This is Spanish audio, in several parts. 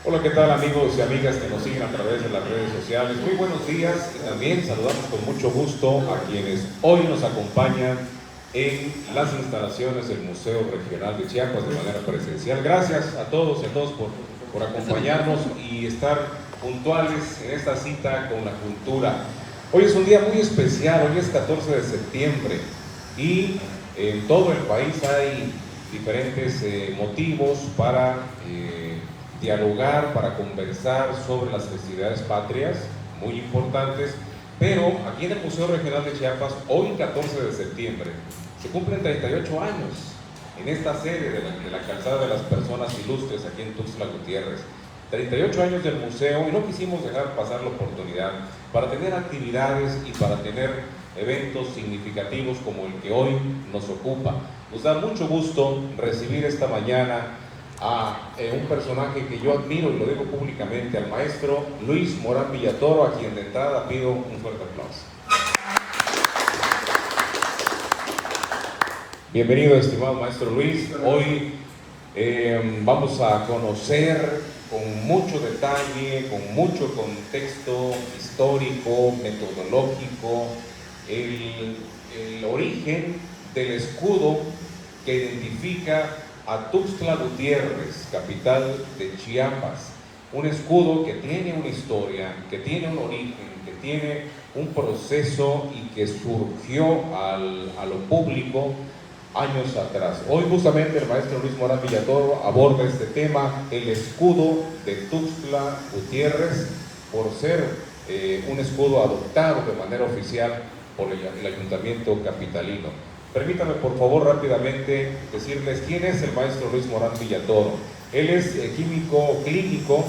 Hola, ¿qué tal amigos y amigas que nos siguen a través de las redes sociales? Muy buenos días y también saludamos con mucho gusto a quienes hoy nos acompañan en las instalaciones del Museo Regional de Chiapas de manera presencial. Gracias a todos y a todos por acompañarnos y estar puntuales en esta cita con la cultura. Hoy es un día muy especial, hoy es 14 de septiembre y en todo el país hay diferentes motivos para dialogar, para conversar sobre las festividades patrias, muy importantes, pero aquí en el Museo Regional de Chiapas, hoy 14 de septiembre, se cumplen 38 años en esta sede de la Calzada de las Personas Ilustres, aquí en Tuxtla Gutiérrez. 38 años del museo y no quisimos dejar pasar la oportunidad para tener actividades y para tener eventos significativos como el que hoy nos ocupa. Nos da mucho gusto recibir esta mañana a un personaje que yo admiro y lo digo públicamente, al maestro Luis Morán Villatoro, a quien de entrada pido un fuerte aplauso. Bienvenido, estimado maestro Luis. Hoy vamos a conocer con mucho detalle, con mucho contexto histórico, metodológico, el origen del escudo que identifica a Tuxtla Gutiérrez, capital de Chiapas. Un escudo que tiene una historia, que tiene un origen, que tiene un proceso y que surgió a lo público años atrás. Hoy justamente el maestro Luis Morán Villatoro aborda este tema, el escudo de Tuxtla Gutiérrez, por ser un escudo adoptado de manera oficial por el Ayuntamiento capitalino. Permítanme por favor rápidamente decirles quién es el maestro Luis Morán Villatoro. Él es químico clínico,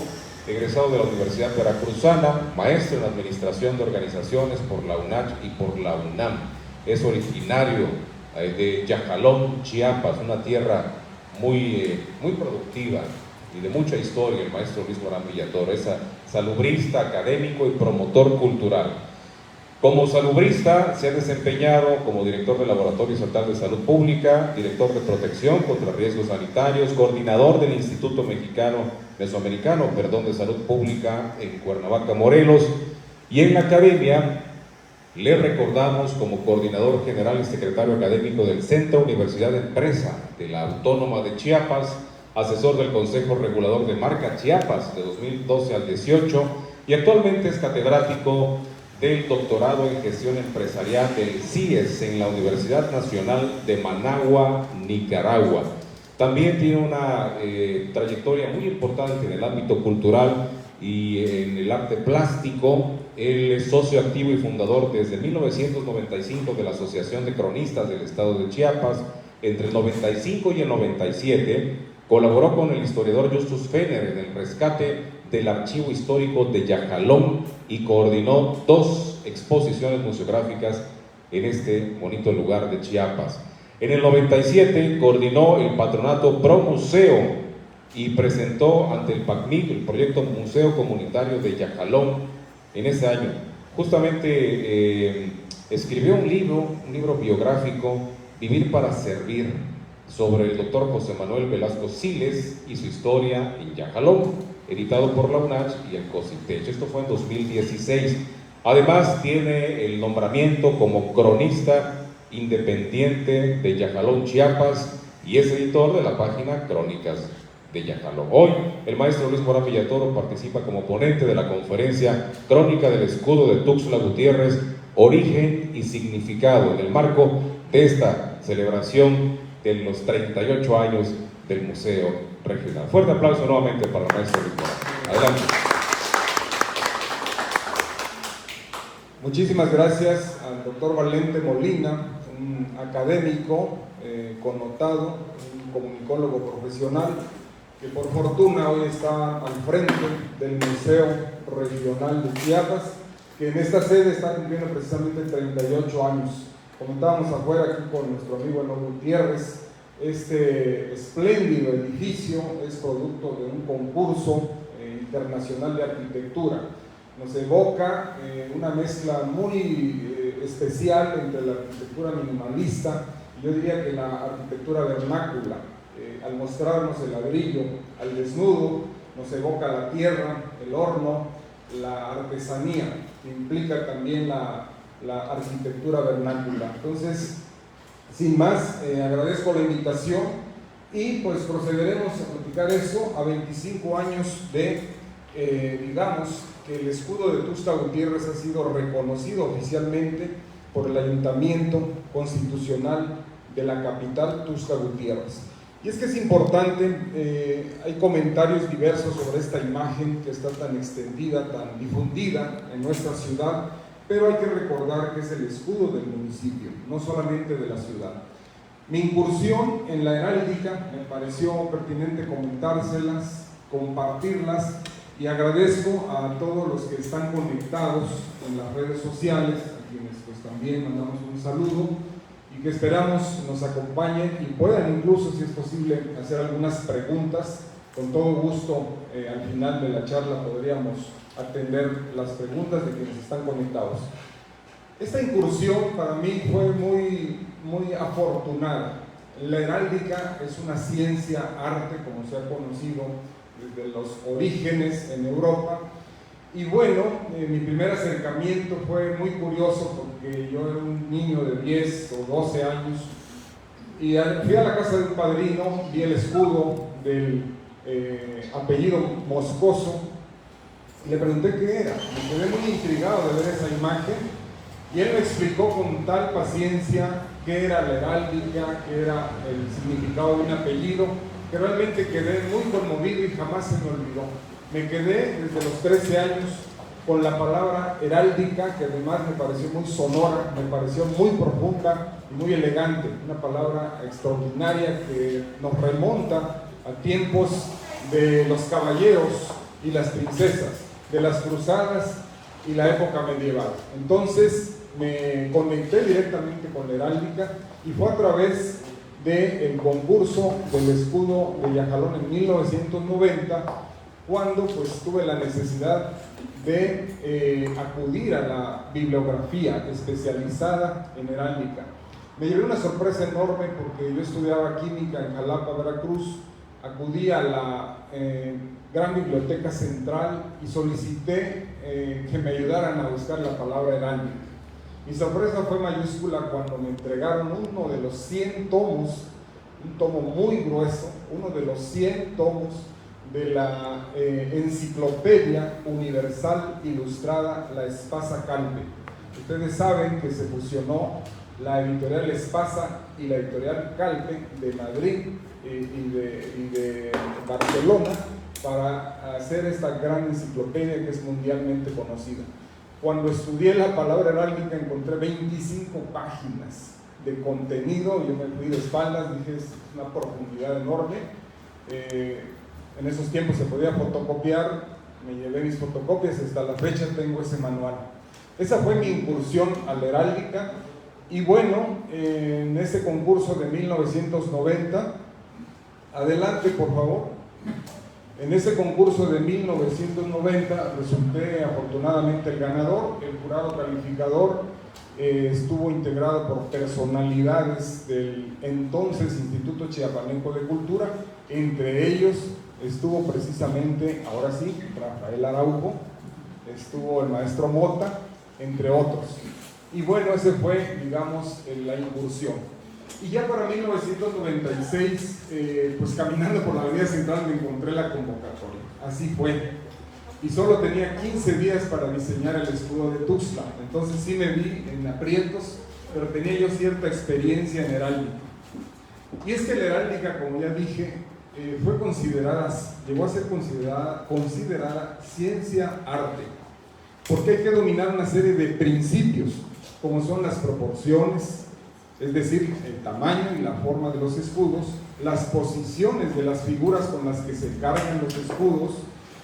egresado de la Universidad Veracruzana, maestro en Administración de Organizaciones por la UNACH y por la UNAM. Es originario de Yajalón, Chiapas, una tierra muy productiva y de mucha historia. El maestro Luis Morán Villatoro es salubrista, académico y promotor cultural. Como salubrista se ha desempeñado como director del Laboratorio Estatal de Salud Pública, director de Protección contra Riesgos Sanitarios, coordinador del Instituto Mesoamericano de Salud Pública en Cuernavaca, Morelos, y en la academia le recordamos como coordinador general y secretario académico del Centro Universidad Empresa de la Autónoma de Chiapas, asesor del Consejo Regulador de Marca Chiapas de 2012 al 18 y actualmente es catedrático del doctorado en gestión empresarial del CIES en la Universidad Nacional de Managua, Nicaragua. También tiene una trayectoria muy importante en el ámbito cultural y en el arte plástico. Él es socio activo y fundador desde 1995 de la Asociación de Cronistas del Estado de Chiapas. Entre el 95 y el 97 colaboró con el historiador Justus Fener en el rescate del archivo histórico de Yajalón y coordinó 2 exposiciones museográficas en este bonito lugar de Chiapas. En el 97 coordinó el patronato Pro Museo y presentó ante el PACMIC el proyecto Museo Comunitario de Yajalón en ese año. Justamente escribió un libro biográfico, Vivir para Servir, sobre el doctor José Manuel Velasco Siles y su historia en Yajalón, editado por la UNACH y el COSITECH. Esto fue en 2016. Además tiene el nombramiento como cronista independiente de Yajalón, Chiapas, y es editor de la página Crónicas de Yajalón. Hoy el maestro Luis Morán Villatoro participa como ponente de la conferencia Crónica del Escudo de Tuxtla Gutiérrez, Origen y Significado, en el marco de esta celebración de los 38 años del Museo Regional. Fuerte aplauso nuevamente para el maestro Luis Morán. Adelante. Muchísimas gracias al doctor Valente Molina, un académico connotado, un comunicólogo profesional, que por fortuna hoy está al frente del Museo Regional de Chiapas, que en esta sede está cumpliendo precisamente 38 años. Comentábamos afuera aquí con nuestro amigo Enoch Gutiérrez. Este espléndido edificio es producto de un concurso internacional de arquitectura. Nos evoca una mezcla muy especial entre la arquitectura minimalista y yo diría que la arquitectura vernácula. al mostrarnos el ladrillo al desnudo, nos evoca la tierra, el horno, la artesanía, que implica también la arquitectura vernácula. Entonces, sin más, agradezco la invitación y pues procederemos a platicar eso a 25 años de, digamos, que el escudo de Tuxtla Gutiérrez ha sido reconocido oficialmente por el Ayuntamiento Constitucional de la capital Tuxtla Gutiérrez. Y es que es importante, hay comentarios diversos sobre esta imagen que está tan extendida, tan difundida en nuestra ciudad, pero hay que recordar que es el escudo del municipio, no solamente de la ciudad. Mi incursión en la heráldica me pareció pertinente comentárselas, compartirlas, y agradezco a todos los que están conectados en las redes sociales, a quienes pues también mandamos un saludo, y que esperamos nos acompañen y puedan incluso, si es posible, hacer algunas preguntas. Con todo gusto, al final de la charla podríamos atender las preguntas de quienes están conectados. Esta incursión para mí fue muy afortunada. La heráldica es una ciencia, arte, como se ha conocido desde los orígenes en Europa. Y bueno, mi primer acercamiento fue muy curioso porque yo era un niño de 10 o 12 años y fui a la casa de un padrino, vi el escudo del apellido Moscoso y le pregunté qué era. Me quedé muy intrigado de ver esa imagen y él me explicó con tal paciencia qué era la heráldica, qué era el significado de un apellido, que realmente quedé muy conmovido y jamás se me olvidó. Me quedé desde los 13 años con la palabra heráldica, que además me pareció muy sonora, me pareció muy profunda y muy elegante, una palabra extraordinaria que nos remonta a tiempos de los caballeros y las princesas, de las cruzadas y la época medieval. Entonces me conecté directamente con la heráldica y fue a través del concurso del escudo de Yajalón en 1990, cuando pues tuve la necesidad de acudir a la bibliografía especializada en heráldica. Me llevé una sorpresa enorme porque yo estudiaba química en Jalapa, Veracruz, acudí a la Gran Biblioteca Central y solicité que me ayudaran a buscar la palabra heráldica. Mi sorpresa fue mayúscula cuando me entregaron uno de los 100 tomos, un tomo muy grueso, uno de los 100 tomos de la Enciclopedia Universal Ilustrada La Espasa Calpe. Ustedes saben que se fusionó la editorial Espasa y la editorial Calpe de Madrid y de Barcelona para hacer esta gran enciclopedia que es mundialmente conocida. Cuando estudié la palabra heráldica encontré 25 páginas de contenido, yo me fui de espaldas, dije es una profundidad enorme. En esos tiempos se podía fotocopiar, me llevé mis fotocopias, hasta la fecha tengo ese manual. Esa fue mi incursión a la heráldica y bueno, en ese concurso de 1990, adelante por favor. En ese concurso de 1990 resulté afortunadamente el ganador. El jurado calificador estuvo integrado por personalidades del entonces Instituto Chiapaneco de Cultura. Entre ellos estuvo precisamente, ahora sí, Rafael Araujo, estuvo el maestro Mota, entre otros. Y bueno, ese fue, digamos, la incursión. Y ya para 1996, pues caminando por la avenida Central me encontré la convocatoria. Así fue. Y solo tenía 15 días para diseñar el escudo de Tuxtla. Entonces sí me vi en aprietos, pero tenía yo cierta experiencia en heráldica. Y es que la heráldica, como ya dije, llegó a ser considerada ciencia-arte. Porque hay que dominar una serie de principios, como son las proporciones, es decir, el tamaño y la forma de los escudos, las posiciones de las figuras con las que se cargan los escudos,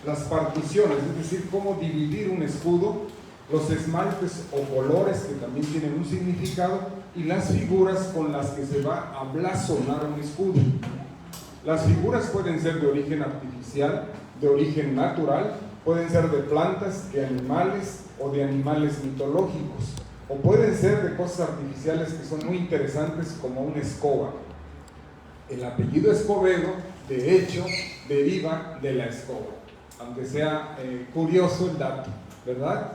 las particiones, es decir, cómo dividir un escudo, los esmaltes o colores que también tienen un significado y las figuras con las que se va a blasonar un escudo. Las figuras pueden ser de origen artificial, de origen natural, pueden ser de plantas, de animales o de animales mitológicos. O pueden ser de cosas artificiales que son muy interesantes como una escoba. El apellido Escobedo, de hecho, deriva de la escoba, aunque sea curioso el dato, ¿verdad?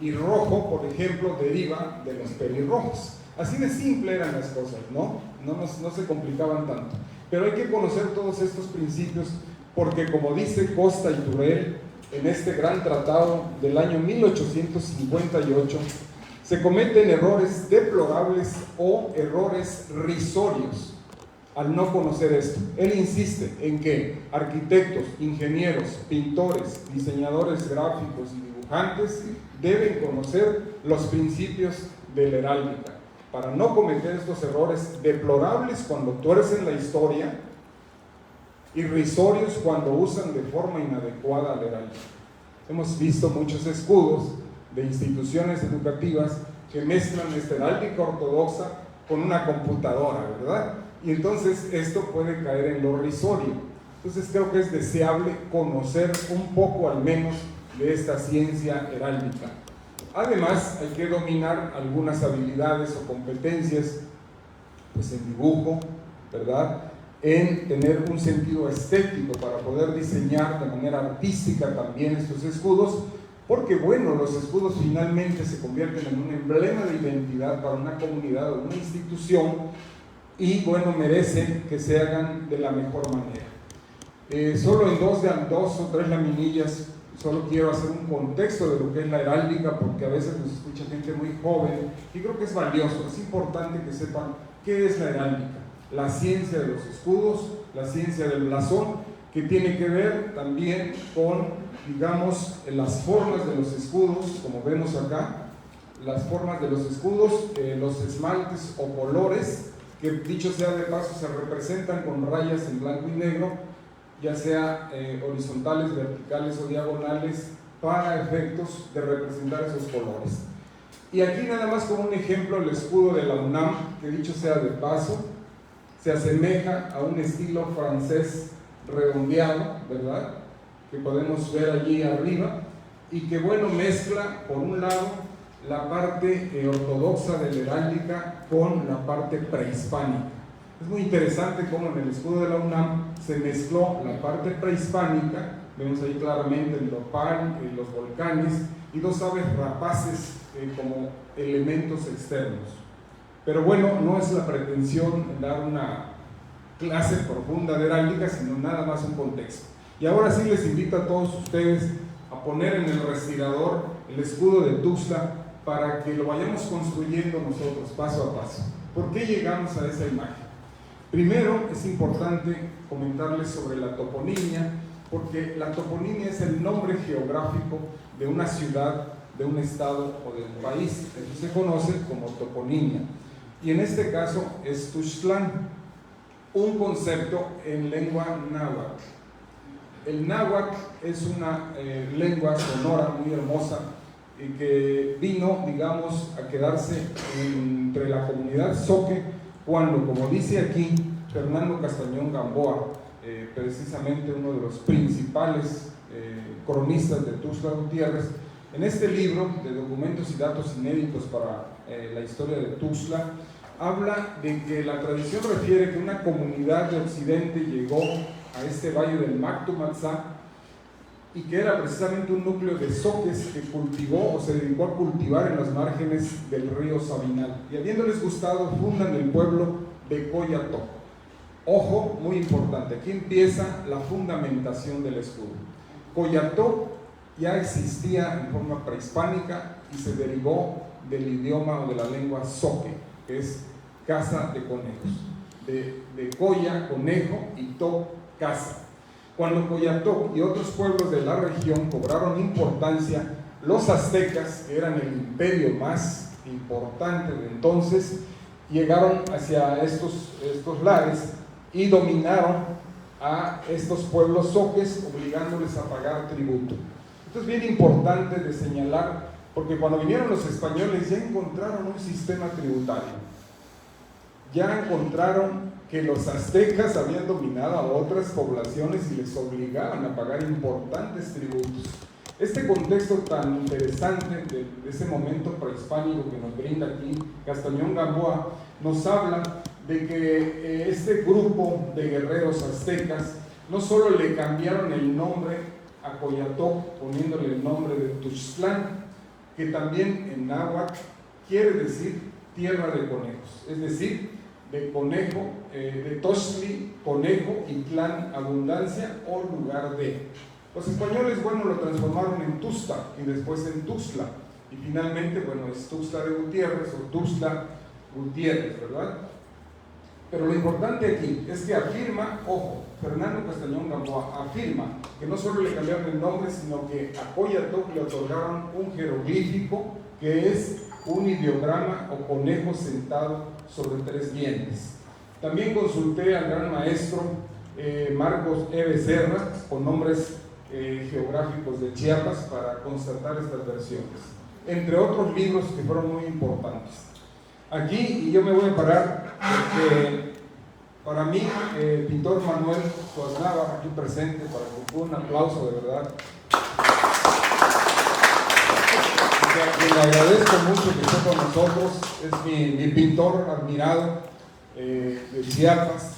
Y Rojo, por ejemplo, deriva de los pelirrojos. Así de simple eran las cosas, ¿no? No se complicaban tanto. Pero hay que conocer todos estos principios porque, como dice Costa y Turel en este gran tratado del año 1858, se cometen errores deplorables o errores risorios al no conocer esto. Él insiste en que arquitectos, ingenieros, pintores, diseñadores gráficos y dibujantes deben conocer los principios de la heráldica para no cometer estos errores deplorables cuando tuercen la historia, irrisorios cuando usan de forma inadecuada la heráldica. Hemos visto muchos escudos de instituciones educativas que mezclan esta heráldica ortodoxa con una computadora, ¿verdad? Y entonces esto puede caer en lo risorio. Entonces creo que es deseable conocer un poco al menos de esta ciencia heráldica. Además, hay que dominar algunas habilidades o competencias, pues en dibujo, ¿verdad? En tener un sentido estético para poder diseñar de manera artística también estos escudos, porque bueno, los escudos finalmente se convierten en un emblema de identidad para una comunidad o una institución y bueno, merecen que se hagan de la mejor manera. Solo en dos o tres laminillas solo quiero hacer un contexto de lo que es la heráldica, porque a veces nos escucha gente muy joven y creo que es valioso, es importante que sepan qué es la heráldica, la ciencia de los escudos, la ciencia del blasón, que tiene que ver también con, digamos, las formas de los escudos, como vemos acá, las formas de los escudos, los esmaltes o colores, que dicho sea de paso se representan con rayas en blanco y negro, ya sea horizontales, verticales o diagonales, para efectos de representar esos colores. Y aquí nada más como un ejemplo el escudo de la UNAM, que dicho sea de paso, se asemeja a un estilo francés redondeado, ¿verdad? Que podemos ver allí arriba, y que bueno, mezcla por un lado la parte ortodoxa de la heráldica con la parte prehispánica. Es muy interesante cómo en el escudo de la UNAM se mezcló la parte prehispánica, vemos ahí claramente el nopal, los volcanes y dos aves rapaces como elementos externos. Pero bueno, no es la pretensión dar una clase profunda de heráldica, sino nada más un contexto. Y ahora sí les invito a todos ustedes a poner en el respirador el escudo de Tuxtla para que lo vayamos construyendo nosotros paso a paso. ¿Por qué llegamos a esa imagen? Primero, es importante comentarles sobre la toponimia, porque la toponimia es el nombre geográfico de una ciudad, de un estado o de un país. Eso se conoce como toponimia. Y en este caso es Tuxtlán, un concepto en lengua náhuatl. El náhuatl es una lengua sonora muy hermosa y que vino, digamos, a quedarse entre la comunidad zoque cuando, como dice aquí Fernando Castañón Gamboa, precisamente uno de los principales cronistas de Tuxtla Gutiérrez, en este libro de documentos y datos inéditos para la historia de Tuxtla, habla de que la tradición refiere que una comunidad de Occidente llegó a este valle del Mactumatzá y que era precisamente un núcleo de zoques que cultivó o se dedicó a cultivar en las márgenes del río Sabinal. Y habiéndoles gustado, fundan el pueblo de Coyató. Ojo, muy importante, aquí empieza la fundamentación del escudo. Coyató ya existía en forma prehispánica y se derivó del idioma o de la lengua zoque, que es casa de conejos. De Coya, conejo, y To, casa. Cuando Coyató y otros pueblos de la región cobraron importancia, los aztecas, que eran el imperio más importante de entonces, llegaron hacia estos lares y dominaron a estos pueblos zoques, obligándoles a pagar tributo. Esto es bien importante de señalar, porque cuando vinieron los españoles ya encontraron un sistema tributario. Ya encontraron que los aztecas habían dominado a otras poblaciones y les obligaban a pagar importantes tributos. Este contexto tan interesante de ese momento prehispánico que nos brinda aquí Castañón Gamboa nos habla de que este grupo de guerreros aztecas no solo le cambiaron el nombre a Coyatoc poniéndole el nombre de Tuxtlán, que también en náhuatl quiere decir tierra de conejos, es decir, de conejo, de Toxtli, conejo, y tlán, abundancia o lugar de. Los españoles, bueno, lo transformaron en Tuxtla y después en Tuxtla, y finalmente, bueno, es Tuxtla de Gutiérrez o Tuxtla Gutiérrez, ¿verdad? Pero lo importante aquí es que afirma, ojo, Fernando Castañón Gamboa afirma que no solo le cambiaron el nombre, sino que a Coyatoc le otorgaron un jeroglífico que es un ideograma o conejo sentado sobre 3 dientes. También consulté al gran maestro Marcos E. Becerra con nombres geográficos de Chiapas para constatar estas versiones, entre otros libros que fueron muy importantes. Aquí, y yo me voy a parar porque para mí, pintor Manuel Suaznavar, aquí presente, para que fue un aplauso de verdad. Le agradezco mucho que esté con nosotros, es mi pintor admirado de Chiapas,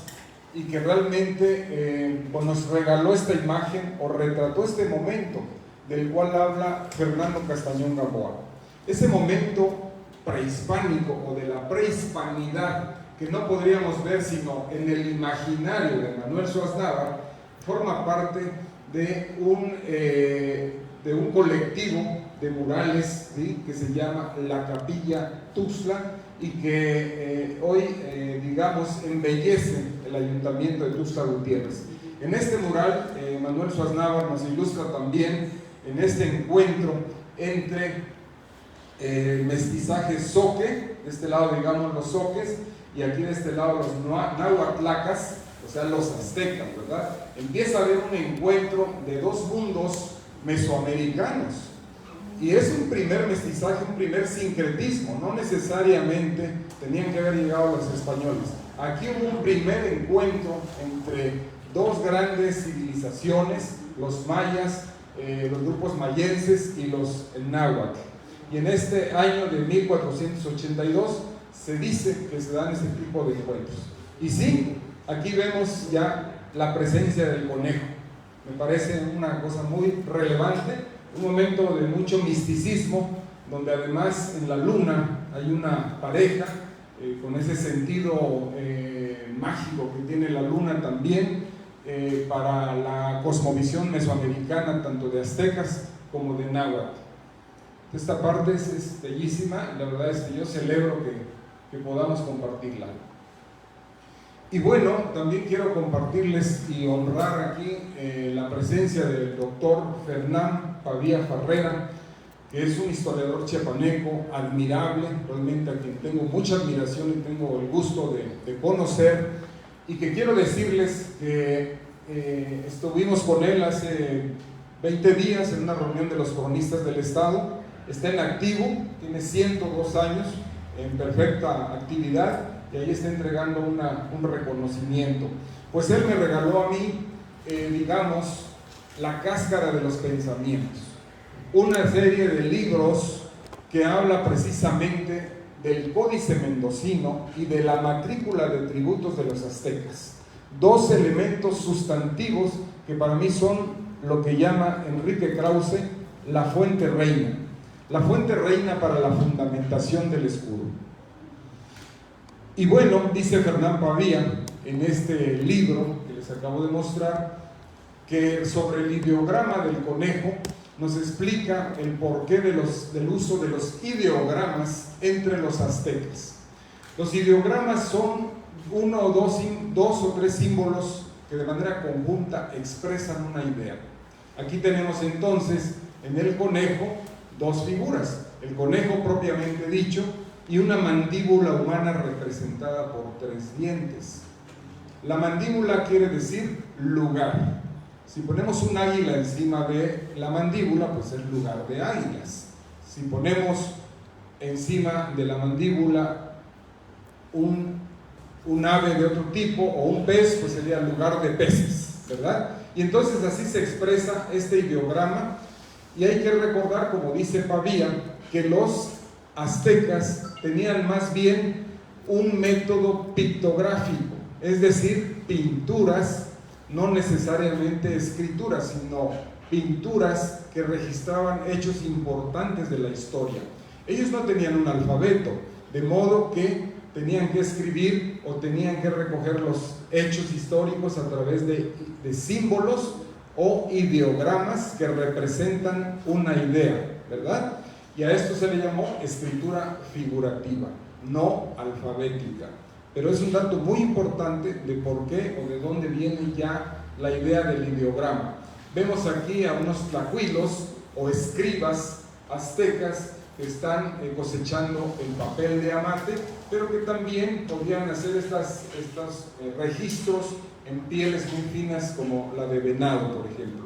y que realmente pues nos regaló esta imagen o retrató este momento del cual habla Fernando Castañón Gamboa. Ese momento prehispánico o de la prehispanidad que no podríamos ver sino en el imaginario de Manuel Suaznavar, forma parte de un colectivo de murales, ¿sí?, que se llama La Capilla Tuxtla, y que hoy, digamos, embellece el ayuntamiento de Tuxtla Gutiérrez. En este mural, Manuel Suaznavar nos ilustra también en este encuentro entre mestizajes zoque, de este lado, digamos, los zoques, y aquí de este lado los nahuatlacas, o sea, los aztecas, ¿verdad? Empieza a haber un encuentro de 2 mundos mesoamericanos, y es un primer mestizaje, un primer sincretismo, no necesariamente tenían que haber llegado los españoles. Aquí hubo un primer encuentro entre 2 grandes civilizaciones, los mayas, los grupos mayenses y los náhuatl. Y en este año de 1482 se dice que se dan este tipo de encuentros. Y sí, aquí vemos ya la presencia del conejo. Me parece una cosa muy relevante, un momento de mucho misticismo, donde además en la luna hay una pareja con ese sentido mágico que tiene la luna también para la cosmovisión mesoamericana, tanto de aztecas como de náhuatl. Esta parte es bellísima, la verdad es que yo celebro que podamos compartirla. Y bueno, también quiero compartirles y honrar aquí la presencia del doctor Fernán Pavía Farrera, que es un historiador chiapaneco admirable, realmente a quien tengo mucha admiración y tengo el gusto de conocer, y que quiero decirles que estuvimos con él hace 20 días en una reunión de los cronistas del Estado. Está en activo, tiene 102 años en perfecta actividad, y ahí está entregando un reconocimiento. Pues él me regaló a mí, digamos, La Cáscara de los Pensamientos, una serie de libros que habla precisamente del Códice Mendocino y de la matrícula de tributos de los aztecas, 2 elementos sustantivos que para mí son lo que llama Enrique Krause la fuente reina. La fuente reina para la fundamentación del escudo. Y bueno, dice Fernán Pavía en este libro que les acabo de mostrar, que sobre el ideograma del conejo nos explica el porqué del uso de los ideogramas entre los aztecas. Los ideogramas son 1 o 2 o 3 símbolos que de manera conjunta expresan una idea. Aquí tenemos entonces en el conejo 2 figuras, el conejo propiamente dicho y una mandíbula humana representada por 3 dientes. La mandíbula quiere decir lugar. Si ponemos un águila encima de la mandíbula, pues es lugar de águilas. Si ponemos encima de la mandíbula un ave de otro tipo o un pez, pues sería lugar de peces, ¿verdad? Y entonces así se expresa este ideograma. Y hay que recordar, como dice Pavía, que los aztecas tenían más bien un método pictográfico, es decir, pinturas, no necesariamente escrituras, sino pinturas que registraban hechos importantes de la historia. Ellos no tenían un alfabeto, de modo que tenían que escribir o tenían que recoger los hechos históricos a través de símbolos o ideogramas que representan una idea, ¿verdad? Y a esto se le llamó escritura figurativa, no alfabética. Pero es un dato muy importante de por qué o de dónde viene ya la idea del ideograma. Vemos aquí a unos tlacuilos o escribas aztecas que están cosechando el papel de amate, pero que también podrían hacer estos registros en pieles muy finas como la de venado, por ejemplo.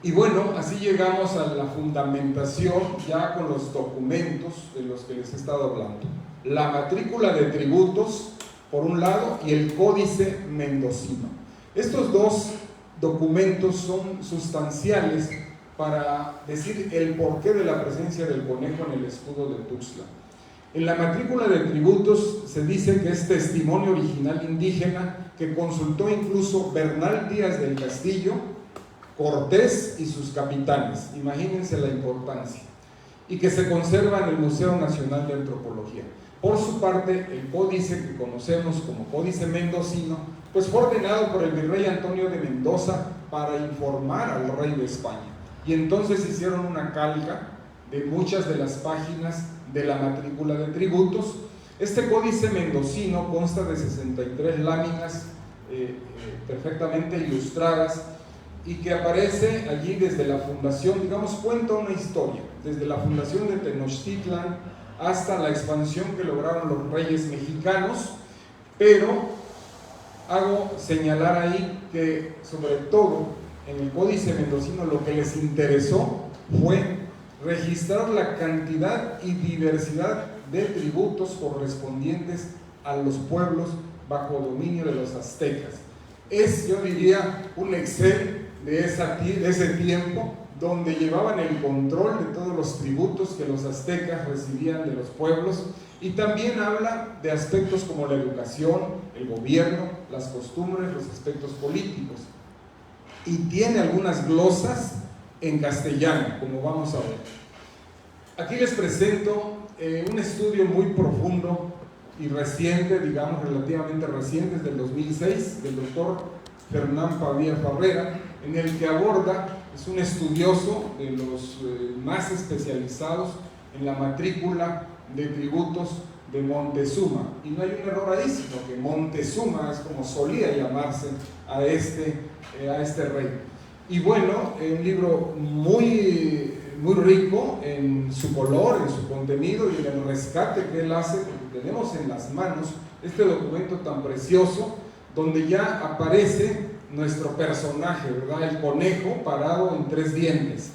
Y bueno, así llegamos a la fundamentación ya con los documentos de los que les he estado hablando. La matrícula de tributos, por un lado, y el Códice Mendocino. Estos dos documentos son sustanciales para decir el porqué de la presencia del conejo en el escudo de Tuxtla. En la matrícula de tributos se dice que es testimonio original indígena que consultó incluso Bernal Díaz del Castillo, Cortés y sus capitanes. Imagínense la importancia. Y que se conserva en el Museo Nacional de Antropología. Por su parte, el códice que conocemos como Códice Mendocino, pues fue ordenado por el virrey Antonio de Mendoza para informar al rey de España. Y entonces hicieron una calca de muchas de las páginas de la matrícula de tributos. Este Códice Mendocino consta de 63 láminas perfectamente ilustradas y que aparece allí desde la fundación, digamos, cuenta una historia, desde la fundación de Tenochtitlan hasta la expansión que lograron los reyes mexicanos, pero hago señalar ahí que sobre todo en el Códice Mendocino lo que les interesó fue registrar la cantidad y diversidad de tributos correspondientes a los pueblos bajo dominio de los aztecas. Es, yo diría, un Excel de ese tiempo donde llevaban el control de todos los tributos que los aztecas recibían de los pueblos, y también habla de aspectos como la educación, el gobierno, las costumbres, los aspectos políticos, y tiene algunas glosas en castellano, como vamos a ver. Aquí les presento un estudio muy profundo y reciente, digamos relativamente reciente, es del 2006, del doctor Fernán Pavía Farrera, en el que aborda, es un estudioso de los más especializados en la matrícula de tributos de Montezuma, y no hay un error ahí, sino que Montezuma es como solía llamarse a este rey. Y bueno, un libro muy rico en su color, en su contenido y en el rescate que él hace, porque tenemos en las manos este documento tan precioso, donde ya aparece nuestro personaje, ¿verdad? El conejo parado en 3 dientes.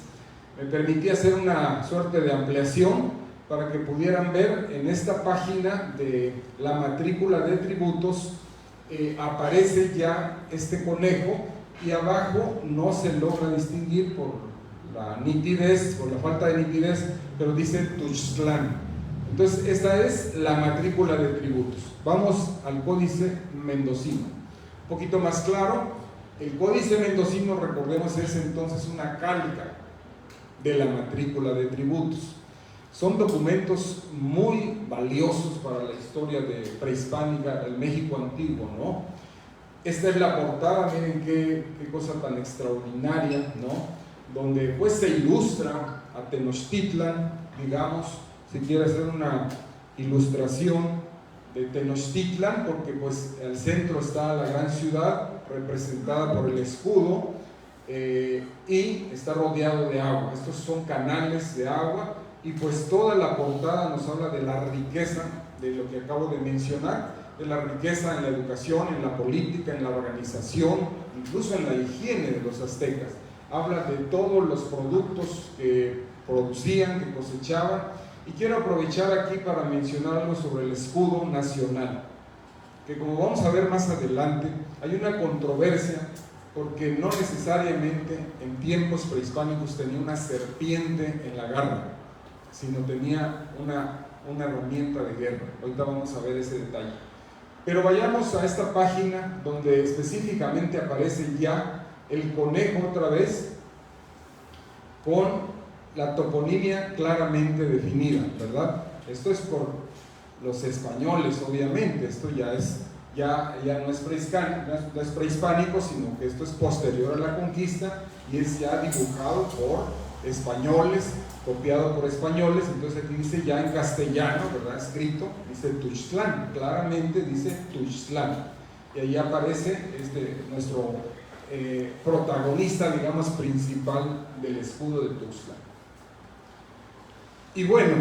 Me permití hacer una suerte de ampliación para que pudieran ver en esta página de la matrícula de tributos, aparece ya este conejo, y abajo no se logra distinguir por la nitidez, por la falta de nitidez, pero dice Tuxtlán. Entonces esta es la matrícula de tributos. Vamos al Códice Mendocino. Un poquito más claro, el Códice Mendocino, recordemos, es entonces una calca de la matrícula de tributos. Son documentos muy valiosos para la historia prehispánica del México antiguo, ¿no? Esta es la portada, miren qué cosa tan extraordinaria, ¿no? Donde pues se ilustra a Tenochtitlan, digamos, si quiere hacer una ilustración de Tenochtitlan, porque pues al centro está la gran ciudad representada por el escudo, y está rodeado de agua. Estos son canales de agua, y pues toda la portada nos habla de la riqueza de lo que acabo de mencionar, de la riqueza en la educación, en la política, en la organización, incluso en la higiene de los aztecas. Habla de todos los productos que producían, que cosechaban, y quiero aprovechar aquí para mencionar algo sobre el escudo nacional, que como vamos a ver más adelante, hay una controversia porque no necesariamente en tiempos prehispánicos tenía una serpiente en la garra, sino tenía una una herramienta de guerra. Ahorita vamos a ver ese detalle. Pero vayamos a esta página donde específicamente aparece ya el conejo otra vez con la toponimia claramente definida, ¿verdad? Esto es por los españoles, obviamente. Esto ya no es prehispánico, sino que esto es posterior a la conquista y es ya dibujado por españoles, copiado por españoles. Entonces aquí dice ya en castellano, ¿verdad? Escrito, dice Tuxtlan, claramente dice Tuxtlan, y ahí aparece nuestro protagonista, digamos, principal del escudo de Tuxtlan. Y bueno,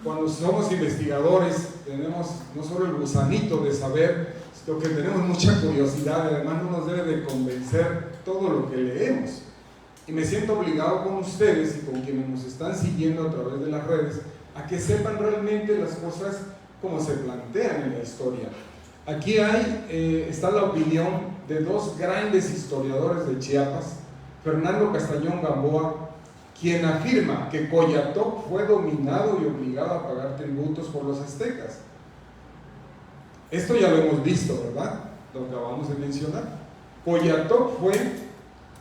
cuando somos investigadores tenemos no solo el gusanito de saber, sino que tenemos mucha curiosidad. Además no nos debe de convencer todo lo que leemos, y me siento obligado con ustedes y con quienes nos están siguiendo a través de las redes a que sepan realmente las cosas como se plantean en la historia. Aquí está la opinión de dos grandes historiadores de Chiapas, Fernando Castañón Gamboa, quien afirma que Coyatoc fue dominado y obligado a pagar tributos por los aztecas. Esto ya lo hemos visto, ¿verdad? Lo acabamos de mencionar. Coyatoc fue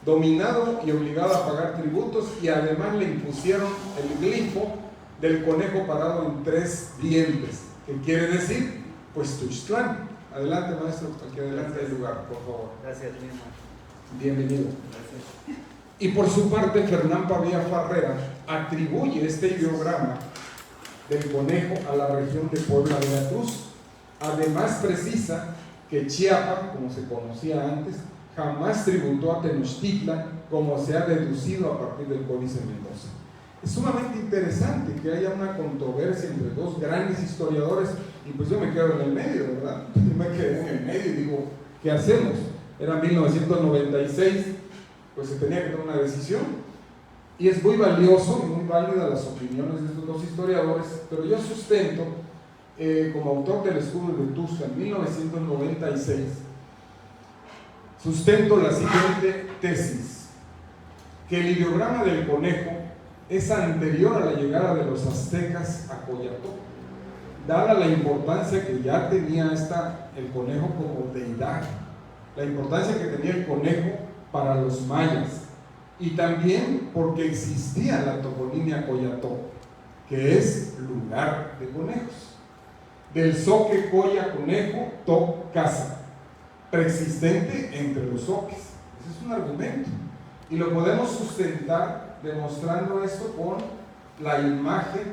dominado y obligado a pagar tributos, y además le impusieron el glifo del conejo parado en 3 dientes. ¿Qué quiere decir? Pues Tuxtlan. Adelante, maestro, aquí adelante del lugar, por favor. Gracias, mismo. Bienvenido. Gracias. Y por su parte, Fernán Pavía Farrera atribuye este ideograma del conejo a la región de Puebla de Veracruz. Además precisa que Chiapas, como se conocía antes, jamás tributó a Tenochtitlan, como se ha deducido a partir del Códice Mendoza. Es sumamente interesante que haya una controversia entre dos grandes historiadores, y pues yo me quedo en el medio, ¿verdad? Yo me quedé en el medio y digo, ¿qué hacemos? Era 1996, pues se tenía que tomar una decisión, y es muy valioso y muy válida las opiniones de estos dos historiadores, pero yo sustento, como autor del escudo de Tuxtlan en 1996, sustento la siguiente tesis: que el ideograma del conejo es anterior a la llegada de los aztecas a Coyatoc, dada la importancia que ya tenía el conejo como deidad, la importancia que tenía el conejo para los mayas, y también porque existía la toponimia Coyatoc, que es lugar de conejos, del zoque Coya conejo, toc casa, preexistente entre los zoques. Ese es un argumento, y lo podemos sustentar demostrando esto con la imagen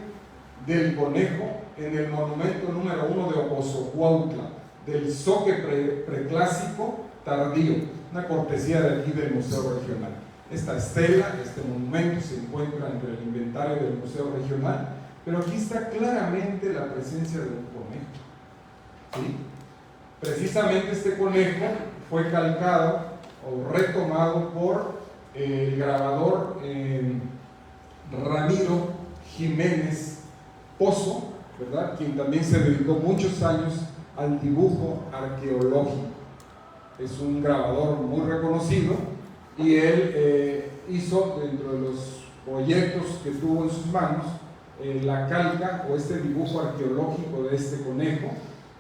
del conejo en el monumento número 1 de Ocosocuautla, del zoque preclásico tardío, una cortesía de aquí del Museo Regional. Esta estela, este monumento se encuentra entre el inventario del Museo Regional, pero aquí está claramente la presencia de un conejo, ¿sí? Precisamente este conejo fue calcado o retomado por el grabador Ramiro Jiménez Pozo, ¿verdad? Quien también se dedicó muchos años al dibujo arqueológico. Es un grabador muy reconocido, y él hizo, dentro de los proyectos que tuvo en sus manos, la calca o este dibujo arqueológico de este conejo,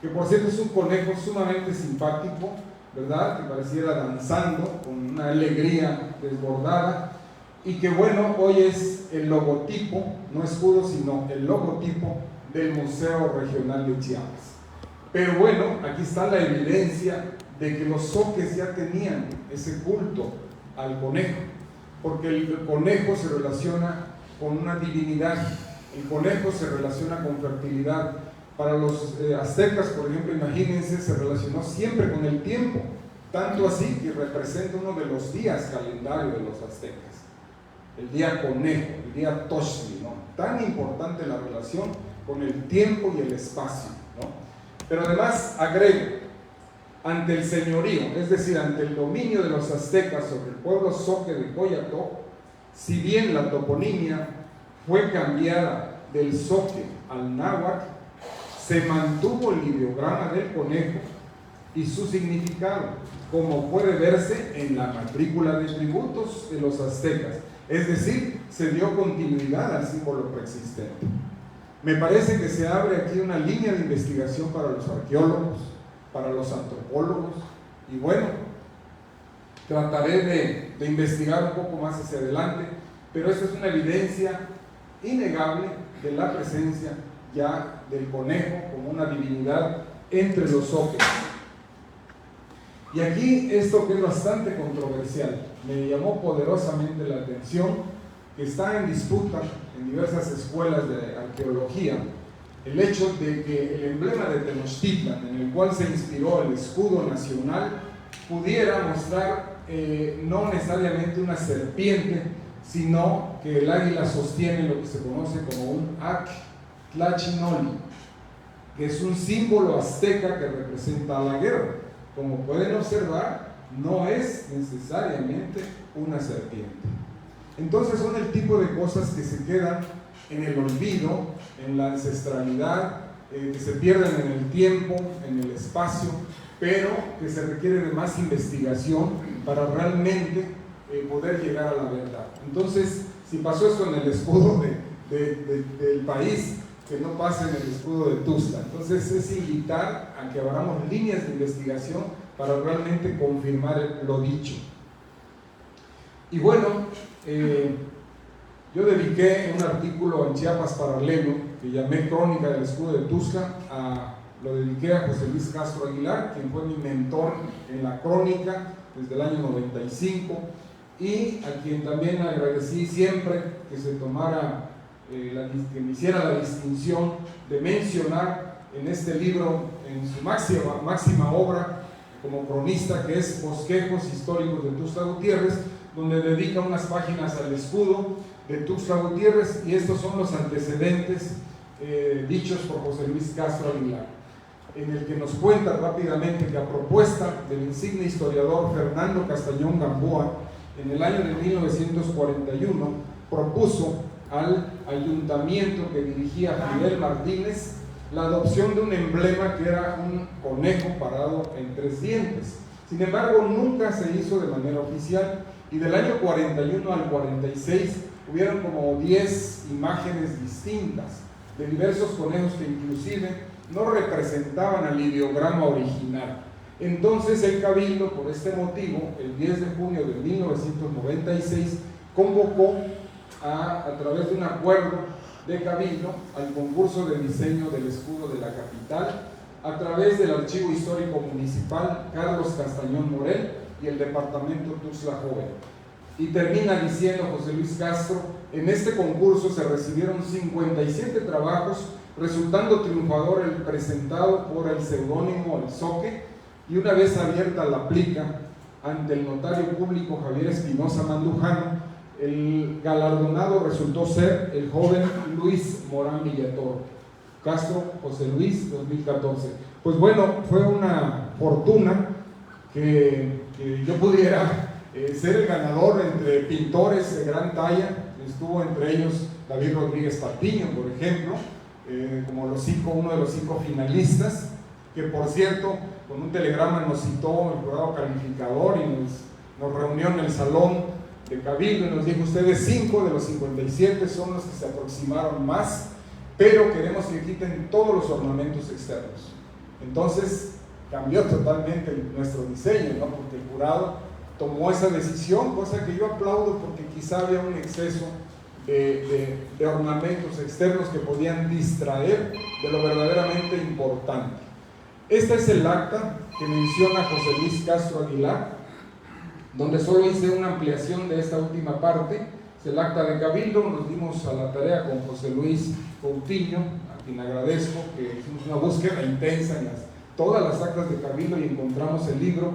que por cierto es un conejo sumamente simpático, ¿verdad? Que pareciera danzando con una alegría desbordada, y que bueno, hoy es el logotipo, no escudo, sino el logotipo del Museo Regional de Chiapas. Pero bueno, aquí está la evidencia de que los zoques ya tenían ese culto al conejo, porque el conejo se relaciona con una divinidad, el conejo se relaciona con fertilidad. Para los aztecas, por ejemplo, imagínense, se relacionó siempre con el tiempo, tanto así que representa uno de los días calendario de los aztecas, el día conejo, el día Toxtli, ¿no? Tan importante la relación con el tiempo y el espacio, ¿no? Pero además agrego, ante el señorío, es decir, ante el dominio de los aztecas sobre el pueblo zoque de Coyatoc, si bien la toponimia fue cambiada del zoque al náhuatl, se mantuvo el ideograma del conejo y su significado, como puede verse en la matrícula de tributos de los aztecas. Es decir, se dio continuidad al símbolo preexistente. Me parece que se abre aquí una línea de investigación para los arqueólogos, para los antropólogos, y bueno, trataré de investigar un poco más hacia adelante, pero esta es una evidencia innegable de la presencia ya del conejo como una divinidad entre los zoques. Y aquí esto que es bastante controversial, me llamó poderosamente la atención, que está en disputa en diversas escuelas de arqueología, el hecho de que el emblema de Tenochtitlan, en el cual se inspiró el escudo nacional, pudiera mostrar no necesariamente una serpiente, sino que el águila sostiene lo que se conoce como un Tlachinoli, que es un símbolo azteca que representa a la guerra. Como pueden observar, no es necesariamente una serpiente. Entonces son el tipo de cosas que se quedan en el olvido, en la ancestralidad, que se pierden en el tiempo, en el espacio, pero que se requiere de más investigación para realmente poder llegar a la verdad. Entonces, si pasó esto en el escudo del país, que no pase en el escudo de Tuzla. Entonces es invitar a que abramos líneas de investigación para realmente confirmar lo dicho. Y bueno, yo dediqué un artículo en Chiapas Paralelo que llamé Crónica del Escudo de Tuzla, lo dediqué a José Luis Castro Aguilar, quien fue mi mentor en la crónica desde el año 95, y a quien también agradecí siempre que se tomara, que me hiciera la distinción de mencionar en este libro, en su máxima obra como cronista, que es Bosquejos Históricos de Tuxtla Gutiérrez, donde dedica unas páginas al escudo de Tuxtla Gutiérrez, y estos son los antecedentes dichos por José Luis Castro Aguilar, en el que nos cuenta rápidamente que a propuesta del insigne historiador Fernando Castañón Gamboa, en el año de 1941 propuso al ayuntamiento que dirigía Fidel Martínez la adopción de un emblema que era un conejo parado en 3 dientes. Sin embargo, nunca se hizo de manera oficial, y del año 41 al 46 hubieron como 10 imágenes distintas de diversos conejos que inclusive no representaban al ideograma original. Entonces el Cabildo, por este motivo, el 10 de junio de 1996, convocó a través de un acuerdo de Cabildo al concurso de diseño del escudo de la capital, a través del Archivo Histórico Municipal Carlos Castañón Morel y el Departamento Tuxtla Joven. Y termina diciendo José Luis Castro: en este concurso se recibieron 57 trabajos, resultando triunfador el presentado por el seudónimo El Zoque, y una vez abierta la plica ante el notario público Javier Espinosa Mandujano, el galardonado resultó ser el joven Luis Morán Villatoro. Castro, José Luis, 2014. Pues bueno, fue una fortuna que yo pudiera ser el ganador entre pintores de gran talla. Estuvo entre ellos David Rodríguez Patiño, por ejemplo, como uno de los 5 finalistas, que por cierto, con un telegrama nos citó el jurado calificador y nos reunió en el salón de Cabildo y nos dijo: ustedes 5 de los 57 son los que se aproximaron más, pero queremos que quiten todos los ornamentos externos. Entonces cambió totalmente nuestro diseño, ¿no? Porque el jurado tomó esa decisión, cosa que yo aplaudo, porque quizá había un exceso de ornamentos externos que podían distraer de lo verdaderamente importante. Este es el acta que menciona José Luis Castro Aguilar, donde solo hice una ampliación de esta última parte. Es el acta de Cabildo. Nos dimos a la tarea con José Luis Coutinho, a quien agradezco, que hicimos una búsqueda intensa en todas las actas de Cabildo y encontramos el libro.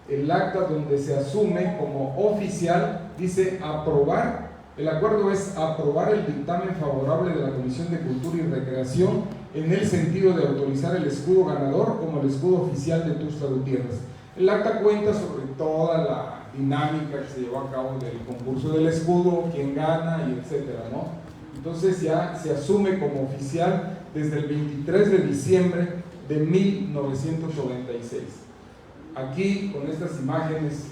El acta donde se asume como oficial dice aprobar. El acuerdo es aprobar el dictamen favorable de la Comisión de Cultura y Recreación en el sentido de autorizar el escudo ganador como el escudo oficial de Tuxtla Gutiérrez. El acta cuenta sobre toda la dinámica que se llevó a cabo del concurso del escudo, quién gana y etcétera, ¿no? Entonces ya se asume como oficial desde el 23 de diciembre de 1996. Aquí, con estas imágenes,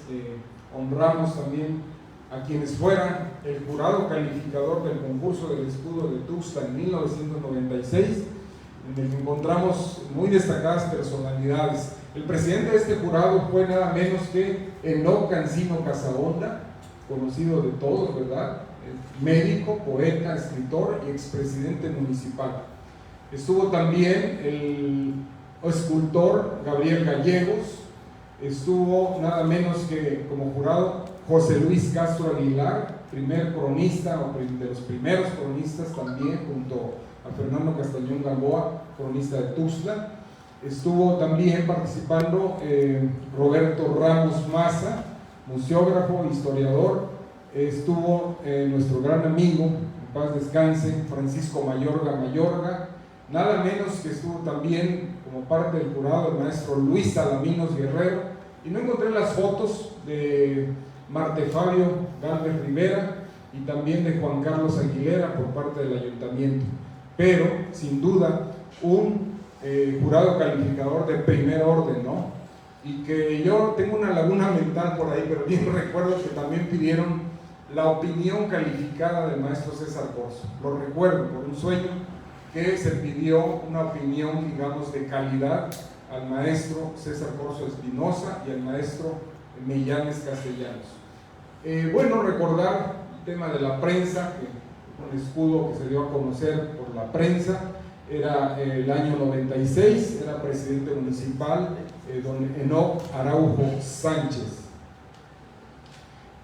honramos también a quienes fueran el jurado calificador del concurso del escudo de Tuxtla en 1996, en el que encontramos muy destacadas personalidades. El presidente de este jurado fue nada menos que Enoc Cancino Casahonda, conocido de todos, ¿verdad? Médico, poeta, escritor y expresidente municipal. Estuvo también el escultor Gabriel Gallegos, estuvo nada menos que como jurado José Luis Castro Aguilar, primer cronista o de los primeros cronistas también, junto a Fernando Castañón Gamboa, cronista de Tuxtla. Estuvo también participando Roberto Ramos Maza, museógrafo, historiador. Estuvo nuestro gran amigo, en paz descanse, Francisco Mayorga, nada menos que estuvo también como parte del jurado el maestro Luis Salaminos Guerrero, y no encontré las fotos de Marte Fabio Galvez Rivera y también de Juan Carlos Aguilera por parte del ayuntamiento, pero sin duda un jurado calificador de primer orden, ¿no? Y que yo tengo una laguna mental por ahí, pero bien recuerdo que también pidieron la opinión calificada del maestro César Corzo. Lo recuerdo por un sueño que se pidió una opinión, digamos, de calidad al maestro César Corzo Espinosa y al maestro Millanes Castellanos. Bueno, recordar el tema de la prensa, que un escudo que se dio a conocer por la prensa, era el año 96, era presidente municipal don Enoc Araujo Sánchez.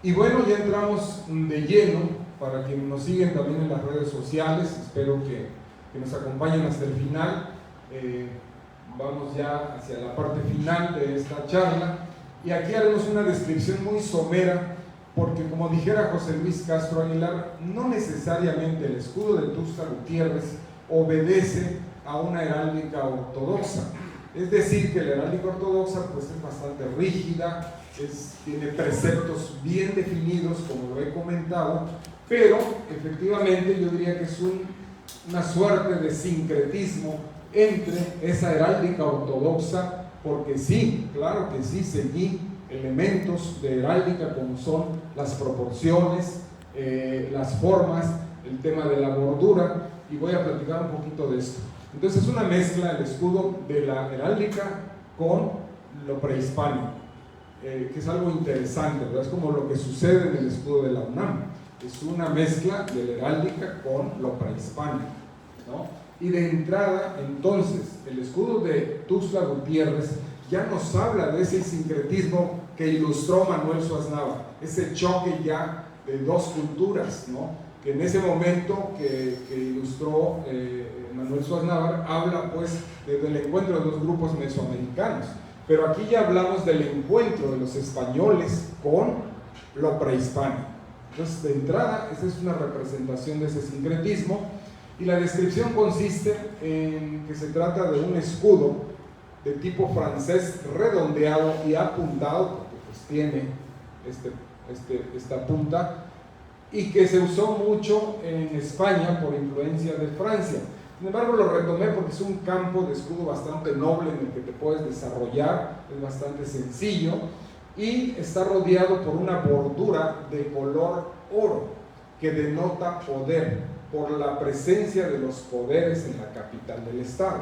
Y bueno, ya entramos de lleno, para quienes nos siguen también en las redes sociales, espero que nos acompañen hasta el final. Vamos ya hacia la parte final de esta charla, y aquí haremos una descripción muy somera, porque como dijera José Luis Castro Aguilar, no necesariamente el escudo de Tuxtla Gutiérrez obedece a una heráldica ortodoxa. Es decir, que la heráldica ortodoxa pues es bastante rígida, tiene preceptos bien definidos, como lo he comentado, pero efectivamente yo diría que es una suerte de sincretismo entre esa heráldica ortodoxa, porque sí, claro que sí, seguí elementos de heráldica como son las proporciones, las formas, el tema de la bordura, y voy a platicar un poquito de esto. Entonces es una mezcla el escudo de la heráldica con lo prehispánico, que es algo interesante, ¿verdad? Es como lo que sucede en el escudo de la UNAM, es una mezcla de la heráldica con lo prehispánico, ¿no? Y de entrada, entonces, el escudo de Tuxtla Gutiérrez ya nos habla de ese sincretismo que ilustró Manuel Suaznava, ese choque ya de dos culturas, ¿no? Que en ese momento que ilustró Manuel Suaznava habla pues del encuentro de dos grupos mesoamericanos, pero aquí ya hablamos del encuentro de los españoles con lo prehispánico. Entonces, de entrada, esa es una representación de ese sincretismo, y la descripción consiste en que se trata de un escudo de tipo francés redondeado y apuntado, porque pues tiene esta punta, y que se usó mucho en España por influencia de Francia. Sin embargo, lo retomé porque es un campo de escudo bastante noble en el que te puedes desarrollar, es bastante sencillo, y está rodeado por una bordura de color oro que denota poder, por la presencia de los poderes en la capital del estado.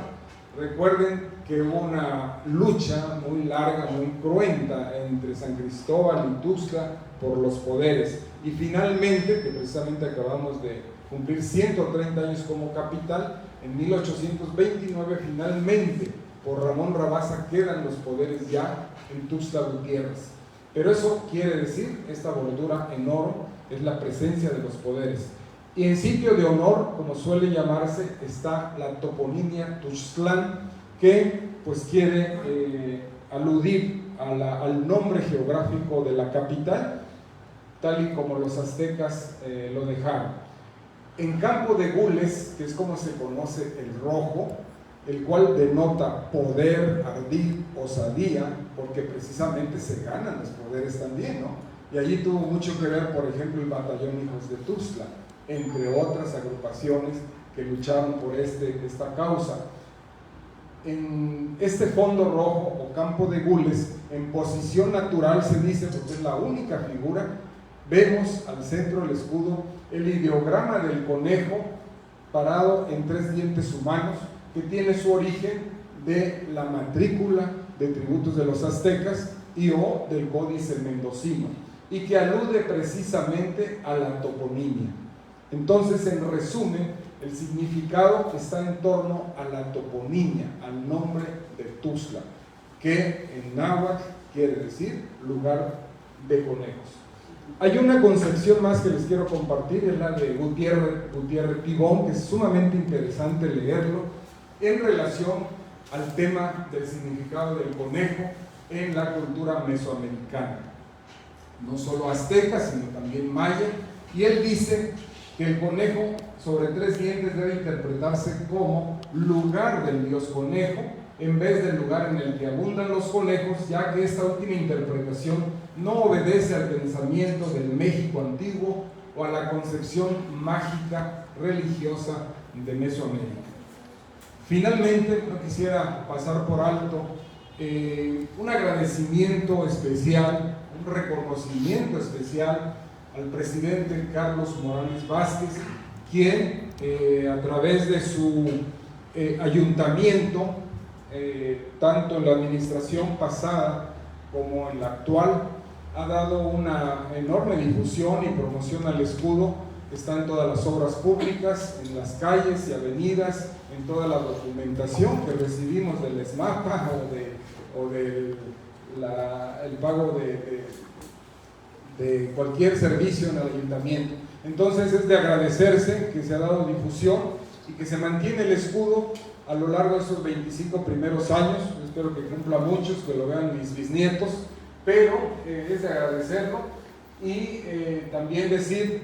Recuerden que hubo una lucha muy larga, muy cruenta entre San Cristóbal y Tuxtla por los poderes, y finalmente, que precisamente acabamos de cumplir 130 años como capital, en 1829 finalmente por Ramón Rabasa quedan los poderes ya en Tuxtla Gutiérrez. Pero eso quiere decir, esta bordura en oro es la presencia de los poderes. Y en sitio de honor, como suele llamarse, está la toponimia Tuxtlán, que pues quiere aludir al nombre geográfico de la capital, tal y como los aztecas lo dejaron. En campo de gules, que es como se conoce el rojo, el cual denota poder, ardid, osadía, porque precisamente se ganan los poderes también, ¿no? Y allí tuvo mucho que ver, por ejemplo, el batallón Hijos de Tuxtla, entre otras agrupaciones que lucharon por esta causa. En este fondo rojo o campo de gules, en posición natural se dice, porque es la única figura, vemos al centro del escudo el ideograma del conejo parado en 3 dientes humanos, que tiene su origen de la matrícula de tributos de los aztecas y o del códice mendocino, y que alude precisamente a la toponimia. Entonces, en resumen, el significado está en torno a la toponimia, al nombre de Tuxtla, que en náhuatl quiere decir lugar de conejos. Hay una concepción más que les quiero compartir, es la de Gutiérrez Pibón, que es sumamente interesante leerlo en relación al tema del significado del conejo en la cultura mesoamericana, no solo azteca, sino también maya, y él dice que el conejo sobre 3 dientes debe interpretarse como lugar del dios conejo, en vez del lugar en el que abundan los conejos, ya que esta última interpretación no obedece al pensamiento del México antiguo o a la concepción mágica religiosa de Mesoamérica. Finalmente, no quisiera pasar por alto un agradecimiento especial, un reconocimiento especial al presidente Carlos Morales Vázquez, quien a través de su ayuntamiento, tanto en la administración pasada como en la actual, ha dado una enorme difusión y promoción al escudo. Está en todas las obras públicas, en las calles y avenidas, en toda la documentación que recibimos del ESMAPA o del el pago de cualquier servicio en el ayuntamiento. Entonces es de agradecerse que se ha dado difusión y que se mantiene el escudo a lo largo de esos 25 primeros años. Espero que cumpla muchos, que lo vean mis bisnietos, pero es de agradecerlo y también decir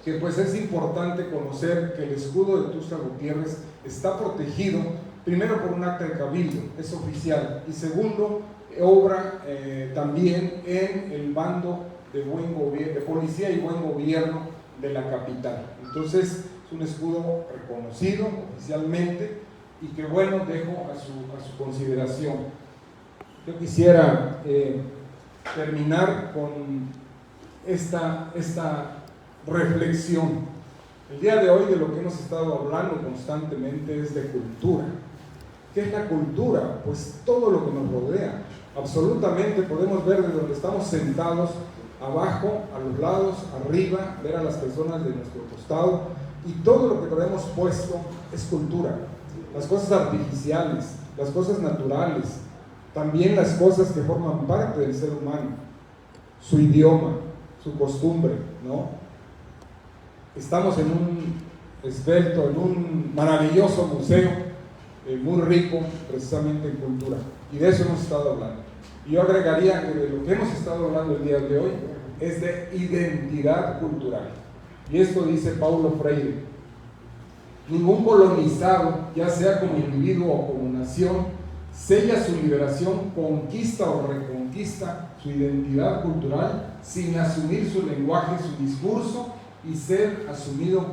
que pues es importante conocer que el escudo de Tuxtla Gutiérrez está protegido primero por un acta de cabildo, es oficial, y segundo, obra también en el bando de policía y buen gobierno de la capital. Entonces es un escudo reconocido oficialmente y que bueno, dejo a su consideración. Yo quisiera terminar con esta reflexión. El día de hoy de lo que hemos estado hablando constantemente es de cultura. ¿Qué es la cultura? Pues todo lo que nos rodea. Absolutamente podemos ver de donde estamos sentados, abajo, a los lados, arriba, ver a las personas de nuestro costado, y todo lo que traemos puesto es cultura. Las cosas artificiales, las cosas naturales, también las cosas que forman parte del ser humano, su idioma, su costumbre, ¿no? Estamos en un esbelto, en un maravilloso museo, muy rico precisamente en cultura, y de eso hemos estado hablando. Y yo agregaría que de lo que hemos estado hablando el día de hoy es de identidad cultural, y esto dice Paulo Freire: ningún colonizado, ya sea como individuo o como nación, sella su liberación, conquista o reconquista su identidad cultural sin asumir su lenguaje, su discurso, y ser asumido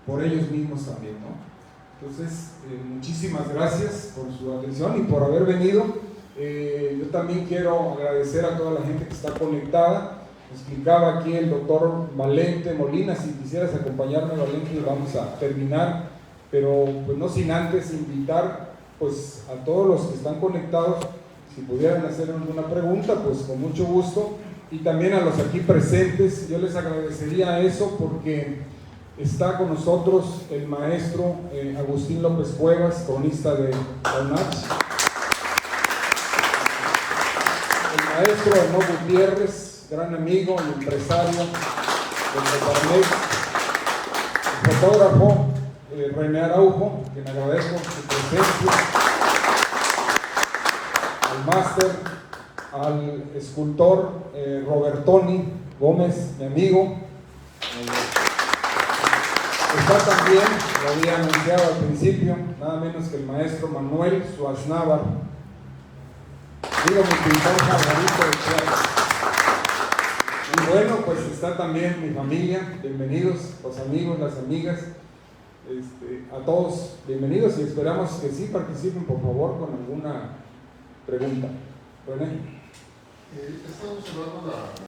por ellos mismos también, ¿no? Entonces, muchísimas gracias por su atención y por haber venido. Yo también quiero agradecer a toda la gente que está conectada. Explicaba aquí el doctor Valente Molina, si quisieras acompañarme, Valente, y vamos a terminar, pero pues no sin antes invitar pues a todos los que están conectados, si pudieran hacer alguna pregunta, pues con mucho gusto. Y también a los aquí presentes, yo les agradecería eso porque está con nosotros el maestro Agustín López Cuevas, cronista de UNACH, el maestro Arnaud Gutiérrez, gran amigo y empresario del Coparmex, el fotógrafo René Araujo, quien agradezco su presencia, al máster, al escultor Robertoni Gómez, mi amigo. Está también, lo había anunciado al principio, nada menos que el maestro Manuel Suaznavar, digo mi pintor favorito de Chiapas. Y bueno, pues está también mi familia, bienvenidos, los amigos, las amigas, a todos bienvenidos, y esperamos que sí participen por favor con alguna pregunta. René. Estamos hablando de la